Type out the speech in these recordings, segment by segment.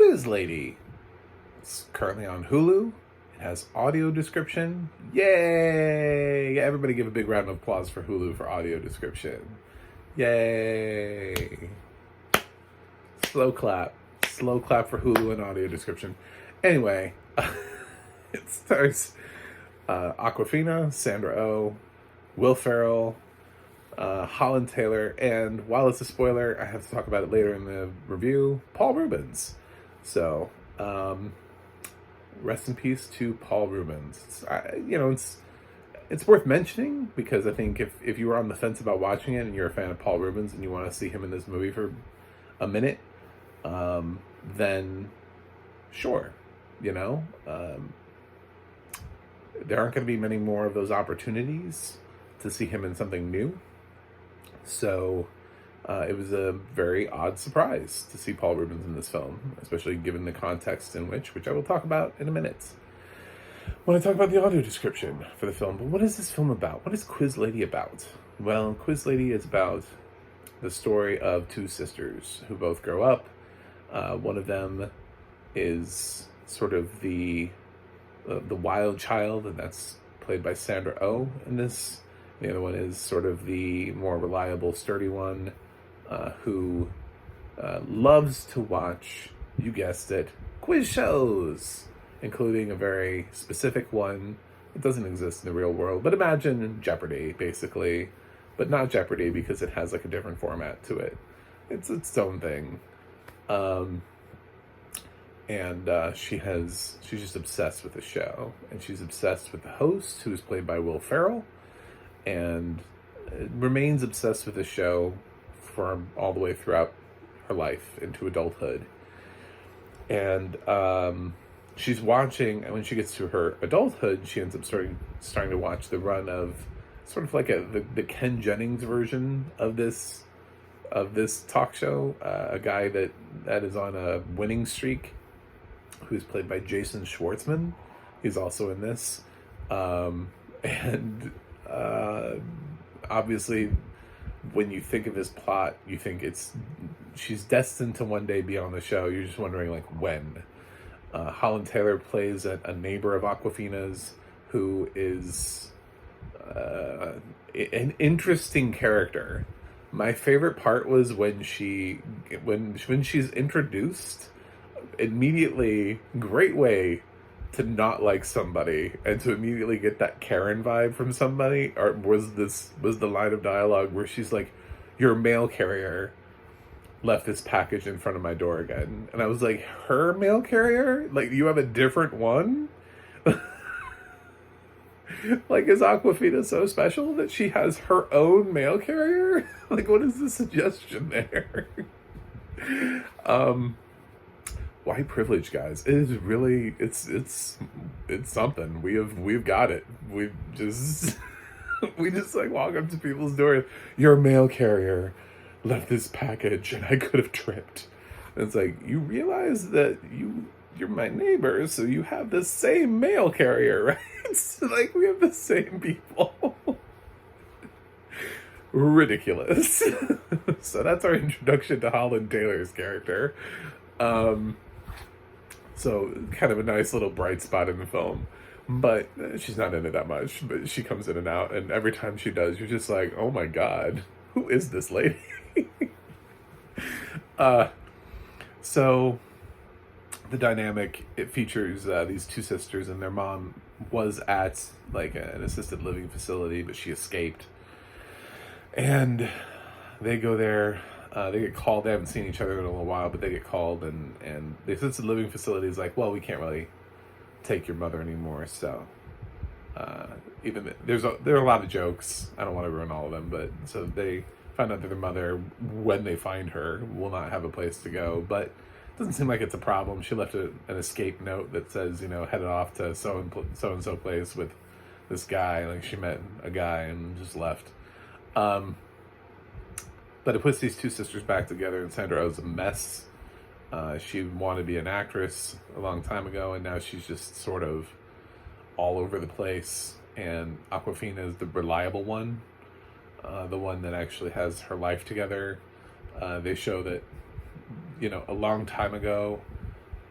Quiz Lady. It's currently on Hulu. It has audio description. Yay! Yeah, everybody give a big round of applause for Hulu for audio description. Yay! Slow clap. Slow clap for Hulu and audio description. Anyway, it stars Awkwafina, Sandra Oh, Will Ferrell, Holland Taylor, and while it's a spoiler, I have to talk about it later in the review, Paul Rubens. So, rest in peace to Paul Rubens. It's worth mentioning because I think if you were on the fence about watching it and you're a fan of Paul Rubens and you want to see him in this movie for a minute, then sure, there aren't going to be many more of those opportunities to see him in something new. So it was a very odd surprise to see Paul Rubens in this film, especially given the context in which I will talk about in a minute when I talk about the audio description for the film. But what is this film about? What is Quiz Lady about? Well, Quiz Lady is about the story of two sisters who both grow up. One of them is sort of the wild child, and that's played by Sandra Oh in this. The other one is sort of the more reliable, sturdy one, who loves to watch, you guessed it, quiz shows, including a very specific one that doesn't exist in the real world. But imagine Jeopardy, basically, but not Jeopardy because it has like a different format to it. It's its own thing. She's just obsessed with the show, and she's obsessed with the host, who's played by Will Ferrell, and remains obsessed with the show for all the way throughout her life into adulthood. And she's watching, and when she gets to her adulthood, she ends up starting to watch the run of sort of like the Ken Jennings version of this talk show, a guy that is on a winning streak, who's played by Jason Schwartzman. He's also in this, obviously, when you think of his plot, you think she's destined to one day be on the show. You're just wondering, like, when. Holland Taylor plays a neighbor of Awkwafina's who is an interesting character. My favorite part was when she's introduced, immediately, great way to not like somebody and to immediately get that Karen vibe from somebody, or was the line of dialogue where she's like, your mail carrier left this package in front of my door again. And I was like, her mail carrier? Like, you have a different one? Like, is Awkwafina so special that she has her own mail carrier? Like, what is the suggestion there? White privilege, guys. It is really, it's something. We've got it. We just like walk up to people's doors. Your mail carrier left this package and I could have tripped. And it's like, you realize that you're my neighbor, so you have the same mail carrier, right? So, like, we have the same people. Ridiculous. So that's our introduction to Holland Taylor's character. So kind of a nice little bright spot in the film, but she's not in it that much, but she comes in and out, and every time she does, you're just like, oh my God, who is this lady? So the dynamic, it features these two sisters, and their mom was at like an assisted living facility, but she escaped, and they go there. They get called. They haven't seen each other in a little while, but they get called, and the assisted living facility is like, well, we can't really take your mother anymore. So there are a lot of jokes. I don't want to ruin all of them, but so they find out that their mother, when they find her, will not have a place to go. But it doesn't seem like it's a problem. She left an escape note that says, headed off to so and so place with this guy. Like, she met a guy and just left. But it puts these two sisters back together, and Sandra Oh's a mess. She wanted to be an actress a long time ago, and now she's just sort of all over the place. And Awkwafina is the reliable one, the one that actually has her life together. They show that, a long time ago,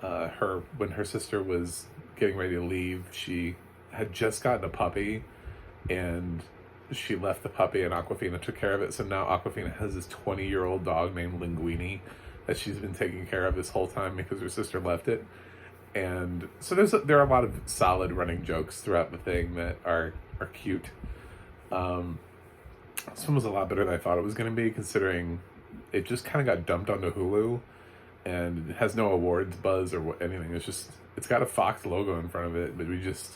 when her sister was getting ready to leave, she had just gotten a puppy, and she left the puppy and Aquafina took care of it. So now Aquafina has this 20-year-old dog named Linguini that she's been taking care of this whole time because her sister left it. And so there are a lot of solid running jokes throughout the thing that are cute. This one was a lot better than I thought it was going to be, considering it just kind of got dumped onto Hulu, and it has no awards buzz or anything. It's got a Fox logo in front of it, but they're just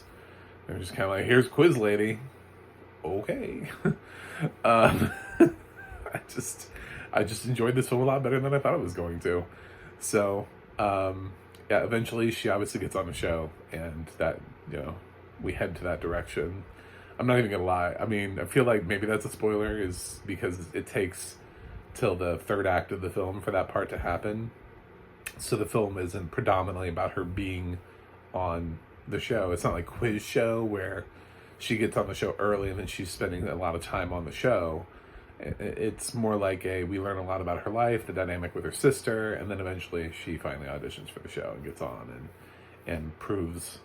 kind of like, here's Quiz Lady. Okay. I just enjoyed this film a lot better than I thought it was going to. So, yeah, eventually she obviously gets on the show, and that, we head to that direction. I'm not even gonna lie. I mean, I feel like maybe that's a spoiler, is because it takes till the third act of the film for that part to happen. So the film isn't predominantly about her being on the show. It's not like Quiz Show where she gets on the show early and then she's spending a lot of time on the show. It's more like we learn a lot about her life, the dynamic with her sister, and then eventually she finally auditions for the show and gets on and proves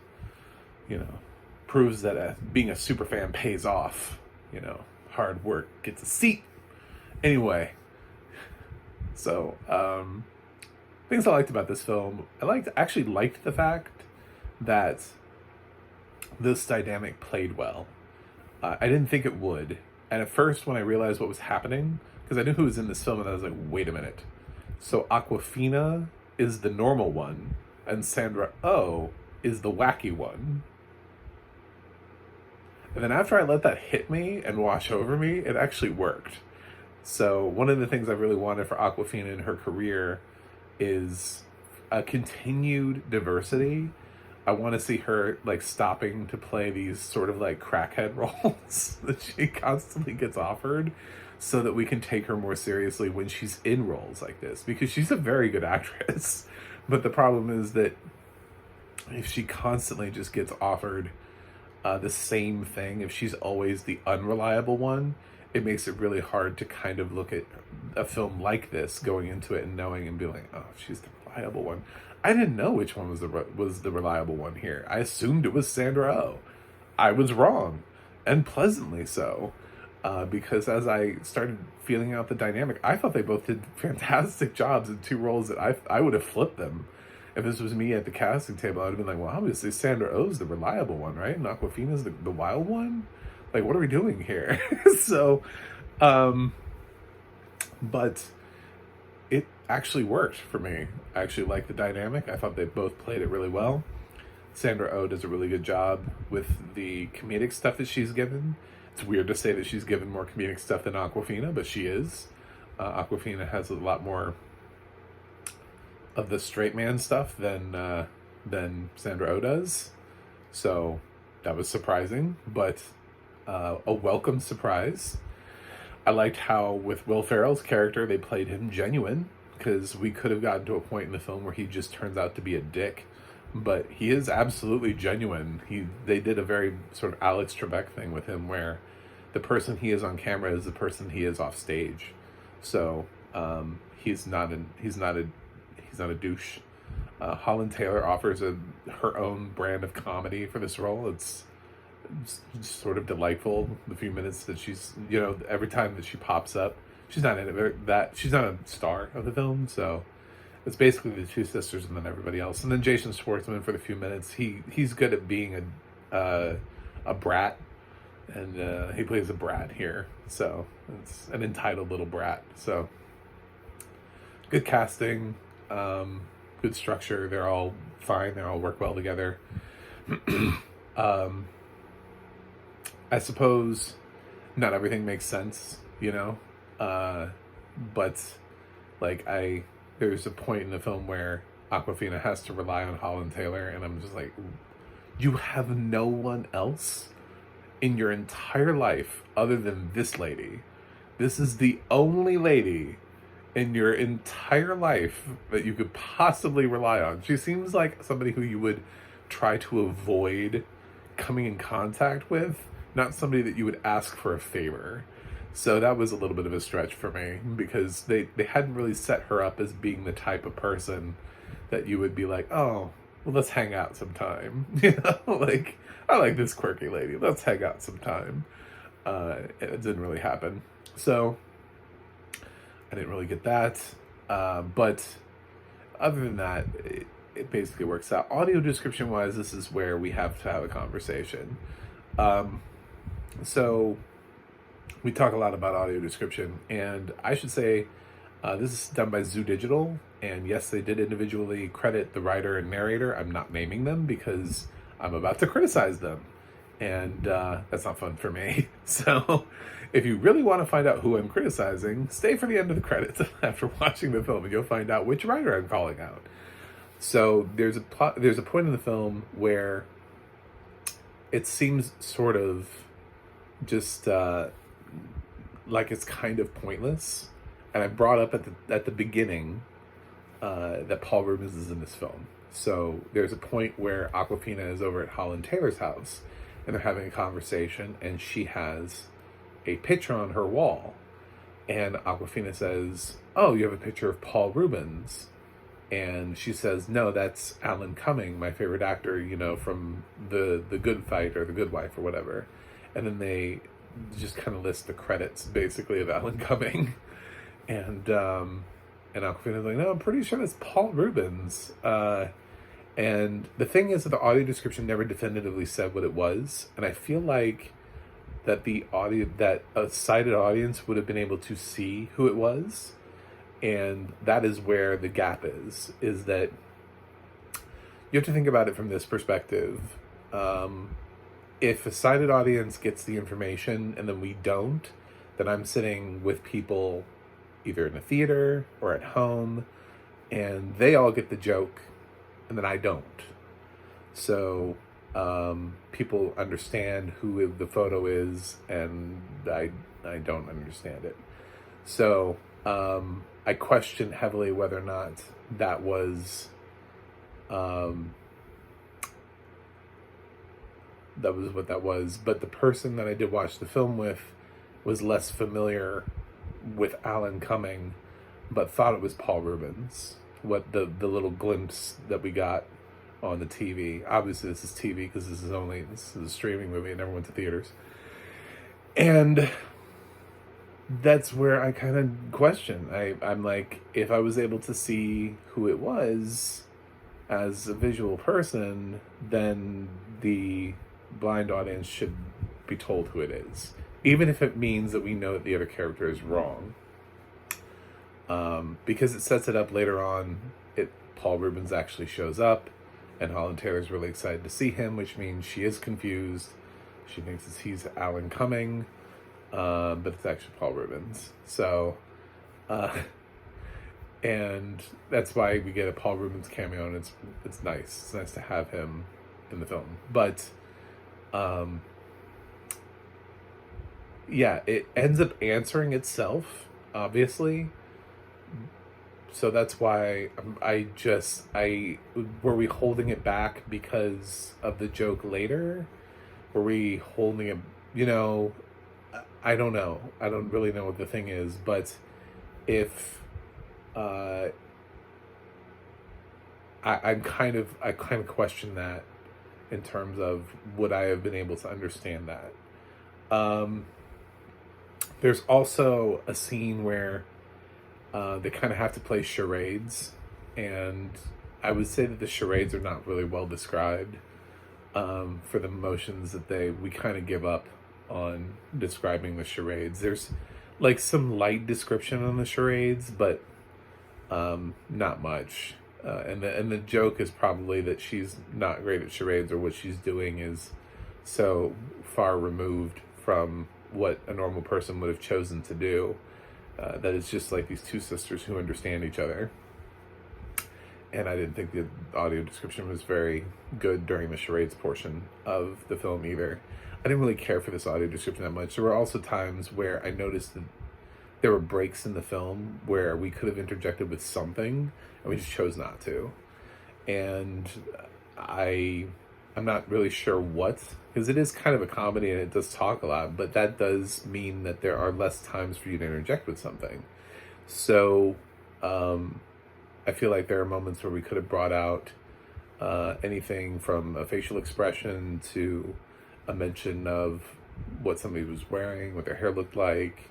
that being a super fan pays off. Hard work gets a seat. Anyway, so things I liked about this film, I actually liked the fact that this dynamic played well. I didn't think it would. And at first, when I realized what was happening, because I knew who was in this film, and I was like, wait a minute. So Aquafina is the normal one, and Sandra Oh is the wacky one. And then after I let that hit me and wash over me, it actually worked. So one of the things I really wanted for Aquafina in her career is a continued diversity. I want to see her stopping to play these sort of crackhead roles that she constantly gets offered, so that we can take her more seriously when she's in roles like this, because she's a very good actress. But the problem is that if she constantly just gets offered the same thing, if she's always the unreliable one, it makes it really hard to kind of look at a film like this going into it and knowing and be like, oh, she's the reliable one. I didn't know which one was the reliable one here. I assumed it was Sandra Oh. I was wrong, and pleasantly so, because as I started feeling out the dynamic, I thought they both did fantastic jobs in two roles that I would have flipped them. If this was me at the casting table, I would have been like, well, obviously Sandra Oh's the reliable one, right? And Aquafina's the wild one? Like, what are we doing here? So, but it actually worked for me. I actually liked the dynamic. I thought they both played it really well. Sandra Oh does a really good job with the comedic stuff that she's given. It's weird to say that she's given more comedic stuff than Aquafina, but she is. Aquafina has a lot more of the straight man stuff than Sandra Oh does. So that was surprising, but a welcome surprise. I liked how with Will Ferrell's character, they played him genuine, because we could have gotten to a point in the film where he just turns out to be a dick, but he is absolutely genuine. They did a very sort of Alex Trebek thing with him, where the person he is on camera is the person he is off stage. So he's not a douche. Holland Taylor offers her own brand of comedy for this role. It's sort of delightful. The few minutes that she's, every time that she pops up, she's not in it. She's not a star of the film, so it's basically the two sisters and then everybody else. And then Jason Schwartzman for the few minutes. He's good at being a brat, and he plays a brat here. So it's an entitled little brat. So good casting, good structure. They're all fine. They all work well together. I suppose not everything makes sense, but there's a point in the film where Aquafina has to rely on Holland Taylor, and I'm just like, you have no one else in your entire life other than this lady. This is the only lady in your entire life that you could possibly rely on. She seems like somebody who you would try to avoid coming in contact with, not somebody that you would ask for a favor. So that was a little bit of a stretch for me, because they hadn't really set her up as being the type of person that you would be like, oh, well, let's hang out sometime. You know, like, I like this quirky lady. Let's hang out sometime. It didn't really happen. So I didn't really get that. But other than that, it basically works out. Audio description wise, this is where we have to have a conversation. So we talk a lot about audio description, and I should say this is done by Zoo Digital, and yes, they did individually credit the writer and narrator. I'm not naming them because I'm about to criticize them, and that's not fun for me. So if you really want to find out who I'm criticizing, stay for the end of the credits after watching the film, and you'll find out which writer I'm calling out. So there's a point in the film where it seems sort of just like it's kind of pointless. And I brought up at the beginning that Paul Rubens is in this film. So there's a point where Awkwafina is over at Holland Taylor's house, and they're having a conversation, and she has a picture on her wall. And Awkwafina says, oh, you have a picture of Paul Rubens. And she says, no, that's Alan Cumming, my favorite actor, you know, from the Good Fight or The Good Wife or whatever. And then they just kind of list the credits, basically, of Alan Cumming. And Awkwafina's like, no, I'm pretty sure that's Paul Rubens. And the thing is that the audio description never definitively said what it was. And I feel like that a sighted audience would have been able to see who it was. And that is where the gap is that you have to think about it from this perspective. If a sighted audience gets the information and then we don't, then I'm sitting with people either in a theater or at home, and they all get the joke, and then I don't. So people understand who the photo is, and I don't understand it. So I question heavily whether or not that was what that was. But the person that I did watch the film with was less familiar with Alan Cumming, but thought it was Paul Rubens. What the little glimpse that we got on the TV. Obviously, this is TV because this is a streaming movie. It never went to theaters. And that's where I kind of question. I'm like, if I was able to see who it was as a visual person, then the blind audience should be told who it is, even if it means that we know that the other character is wrong, because it sets it up later on. Paul Rubens actually shows up, and Holland Taylor's really excited to see him, which means she is confused. She thinks he's Alan Cumming, but it's actually Paul Rubens. So and that's why we get a Paul Rubens cameo, and it's nice. It's nice to have him in the film. But yeah, it ends up answering itself, obviously. So that's why were we holding it back because of the joke later? Were we holding it, you know, I don't know. I don't really know what the thing is, but if I kind of question that in terms of would I have been able to understand that. There's also a scene where they kind of have to play charades, and I would say that the charades are not really well described for the emotions that we kind of give up on describing the charades. There's like some light description on the charades, but not much. And the joke is probably that she's not great at charades, or what she's doing is so far removed from what a normal person would have chosen to do, that it's just like these two sisters who understand each other. And I didn't think the audio description was very good during the charades portion of the film either. I didn't really care for this audio description that much. There were also times where I noticed that there were breaks in the film where we could have interjected with something, and we just chose not to. And I'm not really sure what, because it is kind of a comedy and it does talk a lot, but that does mean that there are less times for you to interject with something. So I feel like there are moments where we could have brought out anything from a facial expression to a mention of what somebody was wearing, what their hair looked like,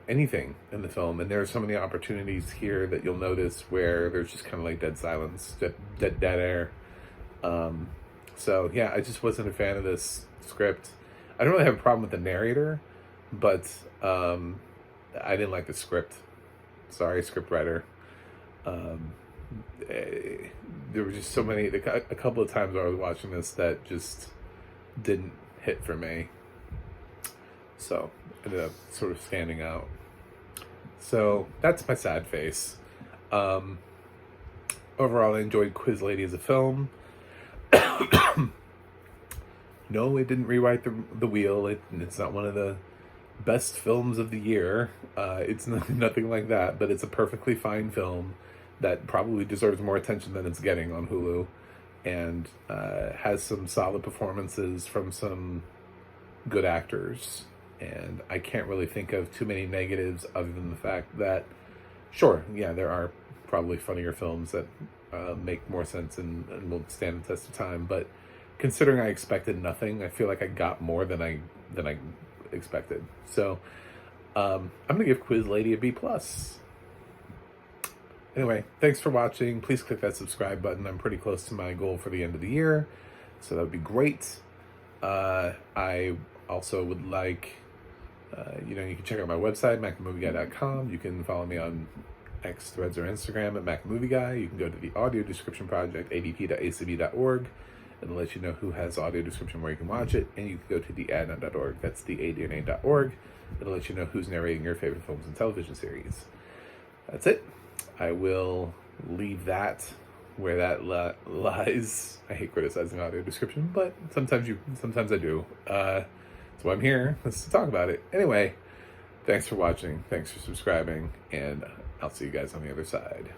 anything in the film. And there are so many opportunities here that you'll notice where there's just kind of like dead silence, dead air. So yeah, I just wasn't a fan of this script. I don't really have a problem with the narrator, but I didn't like the script. Sorry, script writer. There were just so many, a couple of times I was watching this that just didn't hit for me. So ended up sort of standing out. So that's my sad face. Overall, I enjoyed Quiz Lady as a film. No, it didn't rewrite the wheel. It's not one of the best films of the year. It's nothing like that, but it's a perfectly fine film that probably deserves more attention than it's getting on Hulu, and has some solid performances from some good actors. And I can't really think of too many negatives other than the fact that, sure, yeah, there are probably funnier films that make more sense and will stand the test of time. But considering I expected nothing, I feel like I got more than I expected. So I'm gonna give Quiz Lady a B+. Anyway, thanks for watching. Please click that subscribe button. I'm pretty close to my goal for the end of the year, so that would be great. I also would like, you can check out my website, macthemovieguy.com. You can follow me on X, Threads, or Instagram at macmovieguy. You can go to the audio description project, adp.acb.org. It'll let you know who has audio description where you can watch it. And you can go to the ADNA.org. That's the ADNA.org. It'll let you know who's narrating your favorite films and television series. That's it. I will leave that where that lies. I hate criticizing audio description, but sometimes I do. That's why I'm here. Let's talk about it. Anyway, thanks for watching. Thanks for subscribing, and I'll see you guys on the other side.